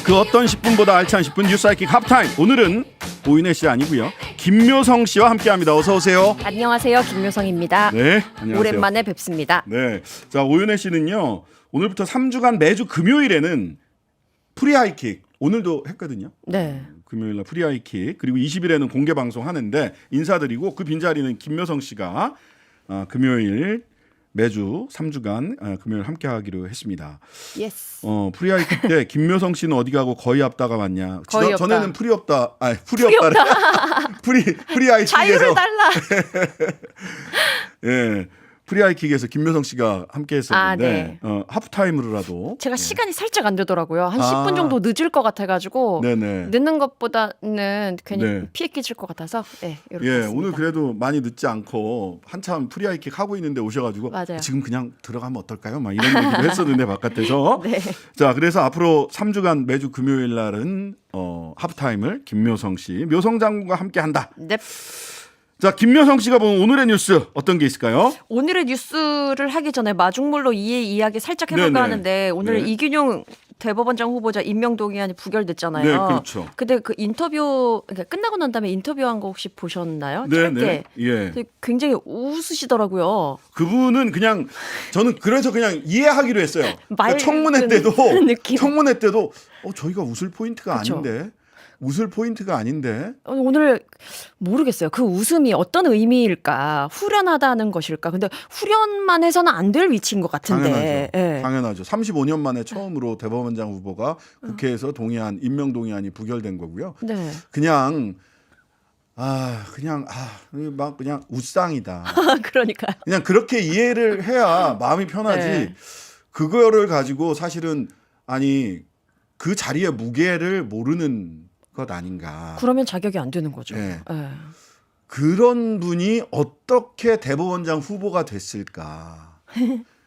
그 어떤 10분보다 알찬 10분 뉴스 사이킥 하프타임. 오늘은 오윤혜 씨 아니고요. 김묘성 씨와 함께합니다. 어서 오세요. 안녕하세요. 김묘성입니다. 네, 안녕하세요. 오랜만에 뵙습니다. 네, 자 오윤혜 씨는요. 오늘부터 3주간 매주 금요일에는 프리하이킥 오늘도 했거든요. 네. 금요일날 프리하이킥 그리고 20일에는 공개 방송 하는데 인사드리고 그 빈자리는 김묘성 씨가 금요일 매주 3주간 금요일 함께하기로 했습니다. 예스. 프리하이킥 때 김묘성 씨는 어디 가고 거의 없다가 왔냐? 거의 없다. 전에는 풀이 없다. 아니 풀이 없다래. 프리하이킥에서 자유를 달라. 예. 프리하이킥에서 김묘성 씨가 함께했었는데 네. 하프타임으로라도 제가 시간이 살짝 안 되더라고요. 한 아. 10분 정도 늦을 것 같아가지고 네네. 늦는 것보다는 괜히 네. 피해 끼칠 것 같아서 이렇게 예, 했습니다. 오늘 그래도 많이 늦지 않고 한참 프리하이킥 하고 있는데 오셔가지고 맞아요. 지금 그냥 들어가면 어떨까요? 막 이런 얘기도 했었는데 바깥에서. 네. 자, 그래서 앞으로 3주간 매주 금요일 날은 하프타임을 김묘성 씨, 묘성 장군과 함께한다. 네. 자, 김묘성 씨가 본 오늘의 뉴스 어떤 게 있을까요? 오늘의 뉴스를 하기 전에 마중물로 이야기 살짝 해볼까 네네. 하는데 오늘 네. 이균용 대법원장 후보자 임명동의안이 부결됐잖아요. 네, 그렇죠. 근데 그 인터뷰 그러니까 끝나고 난 다음에 인터뷰한 거 혹시 보셨나요? 네, 짧게. 네. 예. 근데 굉장히 웃으시더라고요. 그분은 그냥 저는 그래서 그냥 이해하기로 했어요. 그러니까 맑은 청문회 때도 느낌. 청문회 때도 저희가 웃을 포인트가 그쵸. 아닌데. 웃을 포인트가 아닌데. 오늘 모르겠어요. 그 웃음이 어떤 의미일까? 후련하다는 것일까? 근데 후련만 해서는 안 될 위치인 것 같은데. 당연하죠. 예. 당연하죠. 35년 만에 처음으로 대법원장 후보가 국회에서 임명 동의안이 부결된 거고요. 네. 그냥 막 그냥 웃상이다. 그러니까요. 그냥 그렇게 이해를 해야 마음이 편하지. 네. 그거를 가지고 사실은 그 자리의 무게를 모르는 것 아닌가. 그러면 자격이 안 되는 거죠. 네. 예. 그런 분이 어떻게 대법원장 후보가 됐을까?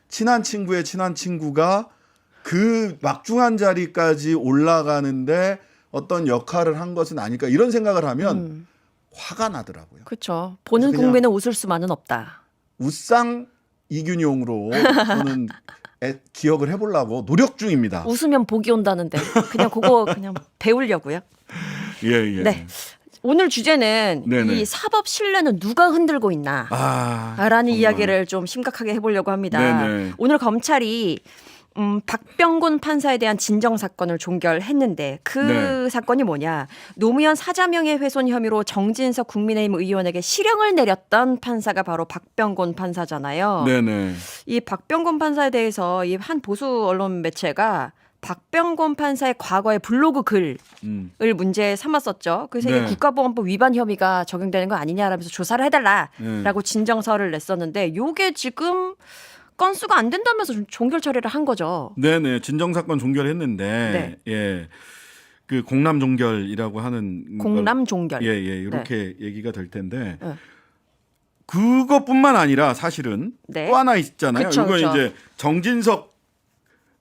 친한 친구의 친한 친구가 그 막중한 자리까지 올라가는데 어떤 역할을 한 것은 아닐까 이런 생각을 하면 화가 나더라고요. 그렇죠. 보는 그냥- 국민은 웃을 수만은 없다. 웃상 이균용으로 저는 기억을 해보려고 노력 중입니다. 웃으면 복이 온다는데 그냥 그거 그냥 배우려고요. 예. 네. 오늘 주제는 네네. 이 사법 신뢰는 누가 흔들고 있나? 라는 정말. 이야기를 좀 심각하게 해보려고 합니다. 네네. 오늘 검찰이 박병곤 판사에 대한 진정 사건을 종결했는데 그 네. 사건이 뭐냐? 노무현 사자명예훼손 혐의로 정진석 국민의힘 의원에게 실형을 내렸던 판사가 바로 박병곤 판사잖아요. 네네. 이 박병곤 판사에 대해서 이 한 보수 언론 매체가 박병곤 판사의 과거의 블로그 글을 문제 삼았었죠. 그래서 네. 이게 국가보안법 위반 혐의가 적용되는 거 아니냐라면서 조사를 해달라라고 네. 진정서를 냈었는데 요게 지금 건수가 안 된다면서 좀 종결 처리를 한 거죠. 네네. 진정 사건 종결했는데 네. 예. 그 공람 종결이라고 하는 공람 종결. 예, 이렇게 얘기가 될 텐데 네. 그것뿐만 아니라 사실은 네. 또 하나 있잖아요. 그쵸, 이거 그쵸. 이제 정진석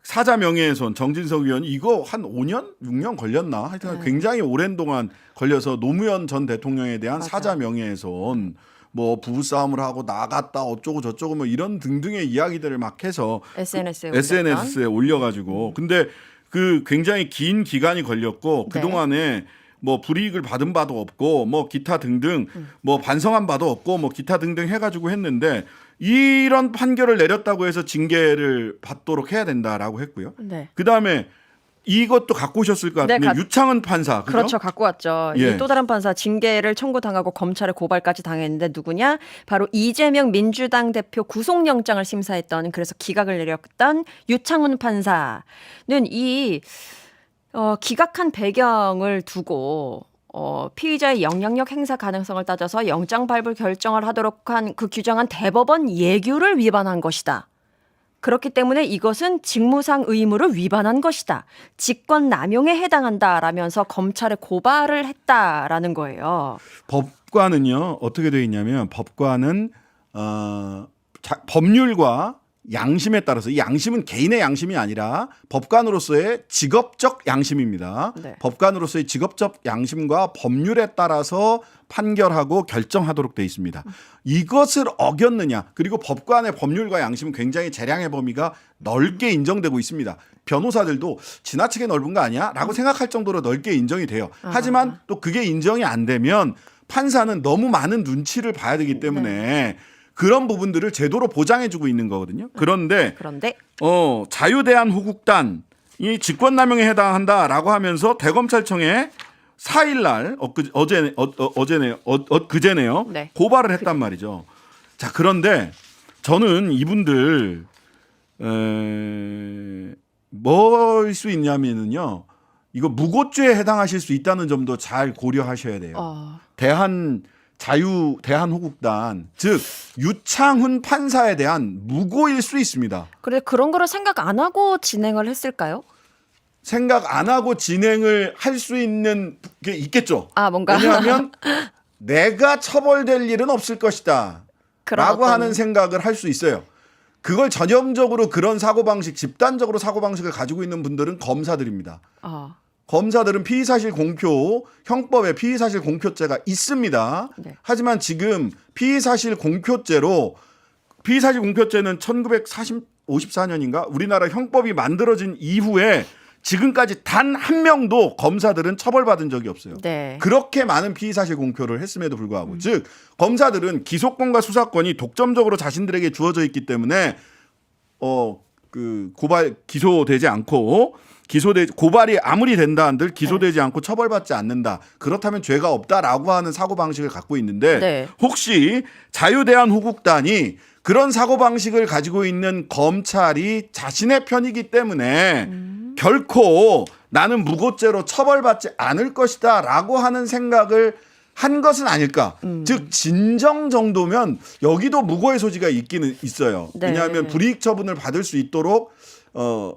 사자 명예훼손 정진석 의원이 이거 한 5년, 6년 걸렸나? 하여튼 굉장히 오랜 동안 걸려서 노무현 전 대통령에 대한 맞아요. 사자 명예훼손 뭐 부부싸움을 하고 나갔다 어쩌고 저쩌고 뭐 이런 등등의 이야기들을 막 해서 SNS에 올려가지고 근데 그 굉장히 긴 기간이 걸렸고 네. 그동안에 뭐 불이익을 받은 바도 없고 뭐 기타 등등 뭐 반성한 바도 없고 뭐 기타 등등 해가지고 했는데 이런 판결을 내렸다고 해서 징계를 받도록 해야 된다라고 했고요. 네. 그다음에 이것도 갖고 오셨을 것 같은데 유창은 판사 그죠? 그렇죠. 갖고 왔죠. 예. 이 또 다른 판사 징계를 청구당하고 검찰에 고발까지 당했는데 누구냐? 바로 이재명 민주당 대표 구속영장을 심사했던 그래서 기각을 내렸던 유창훈 판사는 이 기각한 배경을 두고 피의자의 영향력 행사 가능성을 따져서 영장 발부 결정을 하도록 한 그 규정한 대법원 예규를 위반한 것이다. 그렇기 때문에 이것은 직무상 의무를 위반한 것이다. 직권 남용에 해당한다라면서 검찰에 고발을 했다라는 거예요. 법관은요 어떻게 되어 있냐면 법관은 법률과 양심에 따라서 이 양심은 개인의 양심이 아니라 법관으로서의 직업적 양심입니다. 네. 법관으로서의 직업적 양심과 법률에 따라서 판결하고 결정하도록 되어 있습니다. 이것을 어겼느냐 그리고 법관의 법률과 양심은 굉장히 재량의 범위가 넓게 인정되고 있습니다. 변호사들도 지나치게 넓은 거 아니야? 라고 생각할 정도로 넓게 인정이 돼요. 하지만 또 그게 인정이 안 되면 판사는 너무 많은 눈치를 봐야 되기 때문에 그런 부분들을 제도로 보장해주고 있는 거거든요. 그런데 자유대한 호국단이 직권남용에 해당한다라고 하면서 대검찰청에 4일날 그제네요. 네. 고발을 했단 말이죠. 자 그런데 저는 이분들 뭘 수 있냐면은요. 이거 무고죄에 해당하실 수 있다는 점도 잘 고려하셔야 돼요. 대한호국단 즉 유창훈 판사에 대한 무고일 수 있습니다. 그래 그런 거를 생각 안 하고 진행을 했을까요? 생각 안 하고 진행을 할 수 있는 게 있겠죠. 뭔가 왜냐하면 내가 처벌될 일은 없을 것이다 라고 하는 생각을 할 수 있어요. 그걸 전형적으로 그런 사고방식 집단적으로 사고방식을 가지고 있는 분들은 검사들입니다. 검사들은 피의사실 공표 형법에 피의사실 공표죄가 있습니다. 네. 하지만 지금 피의사실 공표죄는 1954년인가 우리나라 형법이 만들어진 이후에 지금까지 단 한 명도 검사들은 처벌받은 적이 없어요. 네. 그렇게 많은 피의사실 공표를 했음에도 불구하고 즉 검사들은 기소권과 수사권이 독점적으로 자신들에게 주어져 있기 때문에 기소되지 않고 고발이 아무리 된다 한들 기소되지 않고 처벌받지 않는다. 그렇다면 죄가 없다라고 하는 사고방식을 갖고 있는데 혹시 자유대한 호국단이 그런 사고방식을 가지고 있는 검찰이 자신의 편이기 때문에 결코 나는 무고죄로 처벌받지 않을 것이다 라고 하는 생각을 한 것은 아닐까. 즉 진정 정도면 여기도 무고의 소지가 있기는 있어요. 네. 왜냐하면 불이익 처분을 받을 수 있도록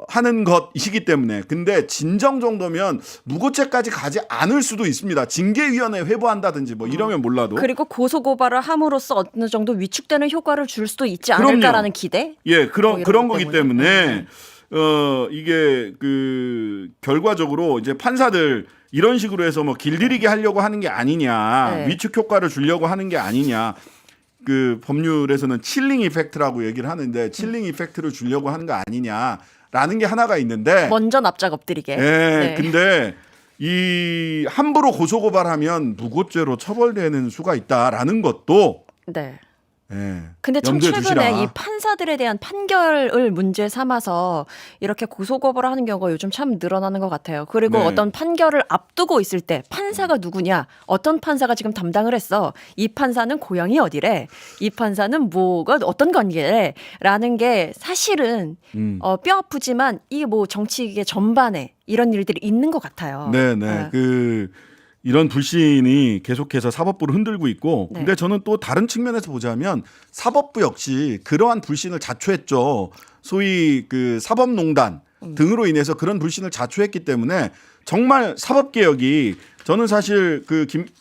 하는 것이기 때문에. 근데 진정 정도면 무고죄까지 가지 않을 수도 있습니다. 징계위원회에 회부한다든지 뭐 이러면 몰라도. 그리고 고소고발을 함으로써 어느 정도 위축되는 효과를 줄 수도 있지 않을까라는 기대? 예, 그런 거기 때문에 이게 결과적으로 이제 판사들 이런 식으로 해서 뭐 길들이게 하려고 하는 게 아니냐, 위축 효과를 주려고 하는 게 아니냐. 법률에서는 칠링 이펙트라고 얘기를 하는데 칠링 이펙트를 주려고 하는 거 아니냐라는 게 하나가 있는데 먼저 납작 엎드리게. 근데 이 함부로 고소고발하면 무고죄로 처벌되는 수가 있다라는 것도 근데 참 염두에 최근에 두시라. 이 판사들에 대한 판결을 문제 삼아서 이렇게 고소고발을 하는 경우가 요즘 참 늘어나는 것 같아요. 그리고 어떤 판결을 앞두고 있을 때 판사가 누구냐, 어떤 판사가 지금 담당을 했어, 이 판사는 고향이 어디래, 이 판사는 뭐가 어떤 관계래 라는 게 사실은 뼈 아프지만 이게 뭐 정치계 전반에 이런 일들이 있는 것 같아요. 이런 불신이 계속해서 사법부를 흔들고 있고 근데 저는 또 다른 측면에서 보자면 사법부 역시 그러한 불신을 자초했죠. 소위 사법농단 등으로 인해서 그런 불신을 자초했기 때문에 정말 사법개혁이 저는 사실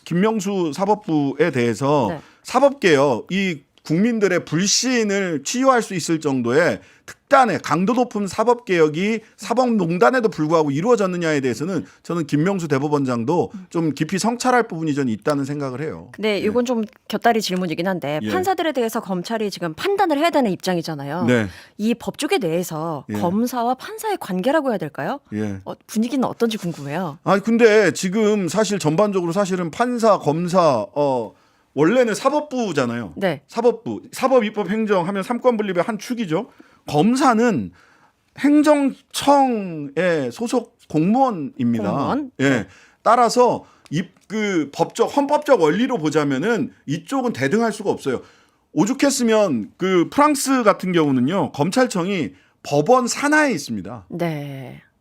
김명수 사법부에 대해서 사법개혁 이 국민들의 불신을 치유할 수 있을 정도의 특단의 강도 높은 사법개혁이 사법농단에도 불구하고 이루어졌느냐에 대해서는 저는 김명수 대법원장도 좀 깊이 성찰할 부분이 전 있다는 생각을 해요. 근데 이건 좀 곁다리 질문이긴 한데 판사들에 대해서 검찰이 지금 판단을 해야 되는 입장이잖아요. 이 법조계 내에서 검사와 판사의 관계라고 해야 될까요? 분위기는 어떤지 궁금해요. 근데 지금 사실 전반적으로 사실은 판사, 검사 원래는 사법부잖아요. 사법부, 사법입법 행정 하면 삼권 분립의 한 축이죠. 검사는 행정청의 소속 공무원입니다. 따라서 헌법적 원리로 보자면은 이쪽은 대등할 수가 없어요. 오죽했으면 프랑스 같은 경우는요, 검찰청이 법원 산하에 있습니다.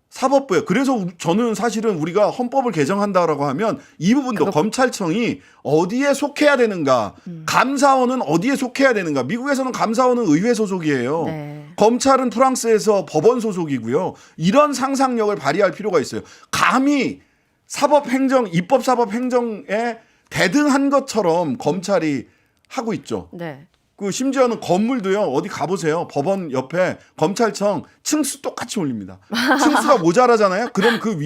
사법부에. 그래서 저는 사실은 우리가 헌법을 개정한다라고 하면 이 부분도 검찰청이 어디에 속해야 되는가, 감사원은 어디에 속해야 되는가. 미국에서는 감사원은 의회 소속이에요. 검찰은 프랑스에서 법원 소속이고요. 이런 상상력을 발휘할 필요가 있어요. 감히 사법행정, 입법사법행정에 대등한 것처럼 검찰이 하고 있죠. 그 심지어는 건물도요. 어디 가보세요. 법원 옆에 검찰청 층수 똑같이 올립니다. 층수가 모자라잖아요. 그럼 그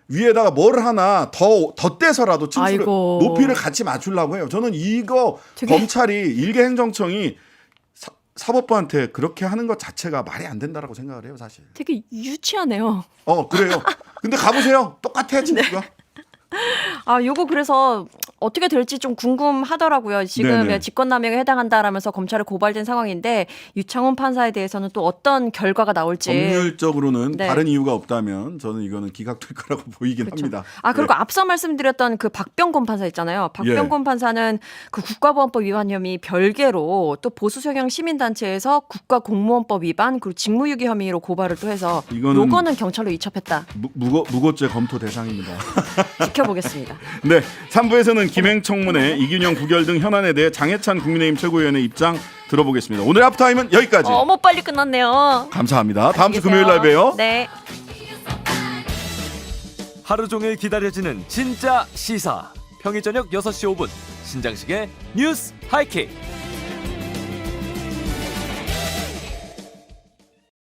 위에다가 뭘 하나 더 떼서라도 층수를 아이고. 높이를 같이 맞추려고 해요. 저는 이거 되게- 검찰이 일개행정청이 사법부한테 그렇게 하는 것 자체가 말이 안 된다라고 생각을 해요, 사실. 되게 유치하네요. 그래요. 근데 가보세요. 똑같아, 층수가. 아, 요거 그래서 어떻게 될지 좀 궁금하더라고요. 지금 네네. 직권남용에 해당한다라면서 검찰에 고발된 상황인데 유창훈 판사에 대해서는 또 어떤 결과가 나올지. 법률적으로는 네. 다른 이유가 없다면 저는 이거는 기각될 거라고 보이긴 합니다. 아, 그리고 네. 앞서 말씀드렸던 그 박병곤 판사 있잖아요. 박병곤 판사는 그 국가보안법 위반 혐의 별개로 또 보수성향 시민단체에서 국가공무원법 위반 그리고 직무유기 혐의로 고발을 또 해서 요거는 경찰로 이첩했다. 무고죄 검토 대상입니다. 지켜보겠습니다. 네, 3부에서는 김행청문회, 이균영 부결 등 현안에 대해 장해찬 국민의힘 최고위원의 입장 들어보겠습니다. 오늘 하프타임은 여기까지. 어머 빨리 끝났네요. 감사합니다. 다음 주 안녕히 금요일 날 계세요. 봬요. 네. 하루 종일 기다려지는 진짜 시사. 평일 저녁 6시 5분 신장식의 뉴스 하이킥.